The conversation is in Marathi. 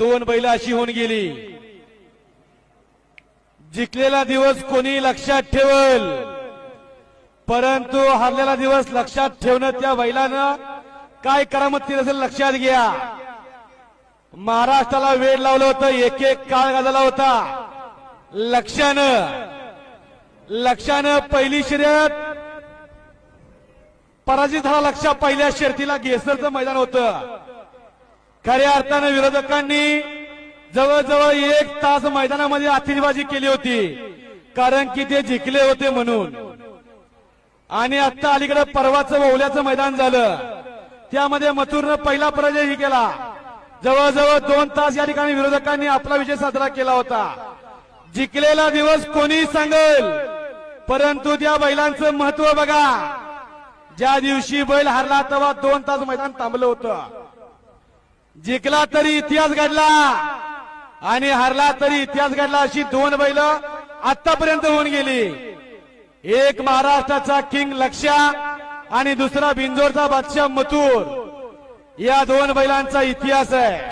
दोन बैल अशी होऊन गेली। जिंकलेला दिवस कोणी लक्षात ठेवल, परंतु हरलेला दिवस लक्षात ठेवणं त्या बैलानं काय करामत केली असेल लक्षात घ्या। महाराष्ट्राला वेळ लावलं होतं, एक एक काळ गाजला होता। लक्षानं पहिली शर्यत पराजित झाला। लक्षा पहिल्या शर्यतीला घेसरचं मैदान होतं। खऱ्या अर्थानं विरोधकांनी जवळजवळ 1 तास मैदानामध्ये आतिषबाजी केली होती, कारण की ते जिंकले होते म्हणून। आणि आता अलीकडे परवाचं ओवल्याचं मैदान झालं, त्यामध्ये मथुरनं पहिला पराजय केला। जवळजवळ 2 तास या ठिकाणी विरोधकांनी आपला विजय साजरा केला होता। जिंकलेला दिवस कोणी सांगेल, परंतु त्या बैलांचं महत्व बघा। ज्या दिवशी बैल हरला तेव्हा 2 तास मैदान थांबलं होतं। जिंकला तरी इतिहास घडला आणि हरला तरी इतिहास घडला, अशी 2 बैल आतापर्यंत होऊन गेली। एक महाराष्ट्राचा किंग लक्ष्या आणि दुसरा बिंजोरचा बादशाह मथुर, या 2 बैलांचा इतिहास आहे।